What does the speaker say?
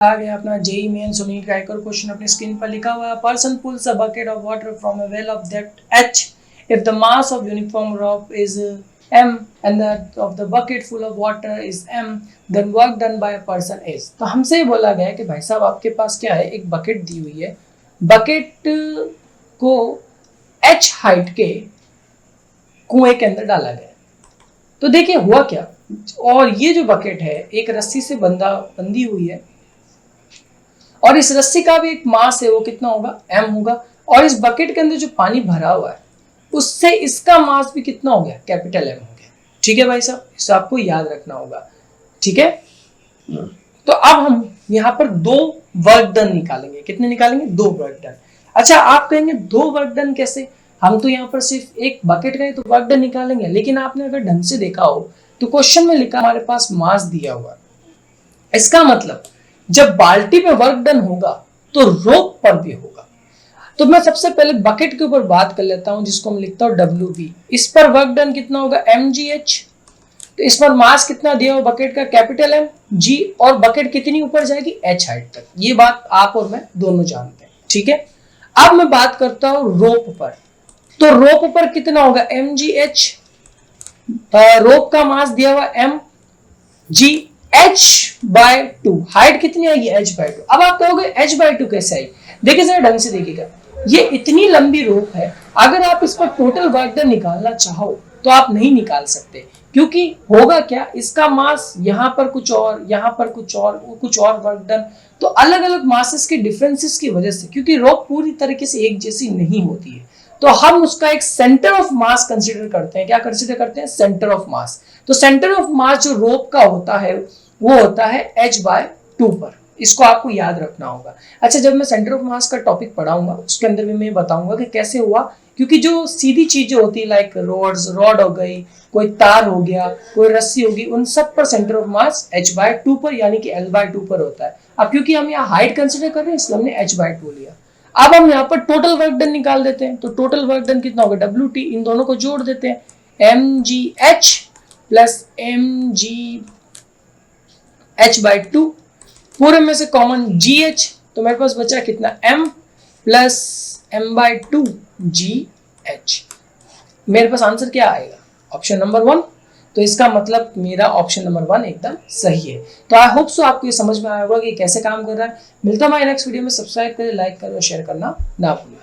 आ गया अपना JEE main Sunil का एक और क्वेश्चन अपनी स्क्रीन पर लिखा हुआ है person pools a bucket of water from a well of depth h if the mass of uniform rock is m and that of the bucket full of water is m then work done by a person is। तो हमसे ये बोला गया है कि भाई साहब आपके पास क्या है, एक बकेट दी हुई है, बकेट को h हाइट के कुएं के अंदर डाला गया। तो देखिए हुआ क्या, और ये जो बकेट है एक रस्सी से बंधी हुई है और इस रस्सी का भी एक मास है, वो कितना होगा, m होगा। और इस बकेट के अंदर जो पानी भरा हुआ है उससे इसका मास भी कितना हो गया, कैपिटल M हो गया। ठीक है भाई साहब, इसे आपको याद रखना होगा। ठीक है, तो अब हम यहाँ पर दो वर्क डन निकालेंगे। कितने निकालेंगे, दो वर्क डन। अच्छा आप कहेंगे दो वर्क डन कैसे, हम तो यहाँ पर सिर्फ एक बकेट का ही तो वर्क डन निकालेंगे। लेकिन आपने अगर ढंग से देखा हो तो क्वेश्चन में लिखा हमारे पास मास दिया हुआ, इसका मतलब जब बाल्टी में वर्क डन होगा तो रोप पर भी होगा। तो मैं सबसे पहले बकेट के ऊपर बात कर लेता हूं, जिसको मैं लिखता हूं WB। इस पर वर्क डन कितना होगा, mgh। तो इस पर मास कितना दिया हुआ बकेट का, कैपिटल M g, और बकेट कितनी ऊपर जाएगी, h हाइट तक। ये बात आप और मैं दोनों जानते हैं। ठीक है, अब मैं बात करता हूं रोप पर। तो रोप पर कितना होगा, mgh। रोप का मास दिया हुआ m g h/2, हाइट कितनी आएगी, h/2। अब आप कहोगे h/2 कैसे आई, देखिए जरा ढंग से देखिएगा। ये इतनी लंबी रोप है, अगर आप इस पर टोटल वर्क डन निकालना चाहो तो आप नहीं निकाल सकते, क्योंकि होगा क्या, इसका मास यहाँ पर कुछ और, यहाँ पर कुछ और वर्क डन। तो अलग अलग मासेस के डिफरेंसेस की वजह से, क्योंकि रोप पूरी तरीके से एक जैसी नहीं होती है, तो हम उसका एक सेंटर ऑफ मास कंसीडर करते हैं। क्या कंसीडर करते हैं, सेंटर ऑफ मास। तो सेंटर ऑफ मास जो रोप का होता है वो होता है h/2 पर। इसको आपको याद रखना होगा। अच्छा, जब मैं सेंटर ऑफ मास का टॉपिक पढ़ाऊंगा उसके अंदर भी मैं बताऊंगा कि कैसे हुआ, क्योंकि जो सीधी चीजें होती है लाइक रॉड हो गई, कोई तार हो गया, कोई रस्सी होगी, उन सब पर सेंटर ऑफ मास h/2 पर यानी कि L/2 पर होता है। अब क्योंकि हम यहाँ हाइट कंसीडर कर रहे हैं इसलिए हमने h/2 लिया। अब हम यहाँ पर टोटल वर्क डन निकाल देते हैं। तो टोटल वर्क डन कितना होगा, WT। इन दोनों को जोड़ देते हैं, mgh प्लस mgh/2, पूरे में से कॉमन GH, तो मेरे पास बचा कितना, M प्लस m/2 GH। मेरे पास आंसर क्या आएगा, ऑप्शन नंबर 1। तो इसका मतलब मेरा ऑप्शन नंबर 1 एकदम सही है। तो आई होप सो आपको ये समझ में आया होगा कि कैसे काम कर रहा है। मिलता हूं हमारे नेक्स्ट वीडियो में। सब्सक्राइब करें, लाइक करें और शेयर करना ना भूलें।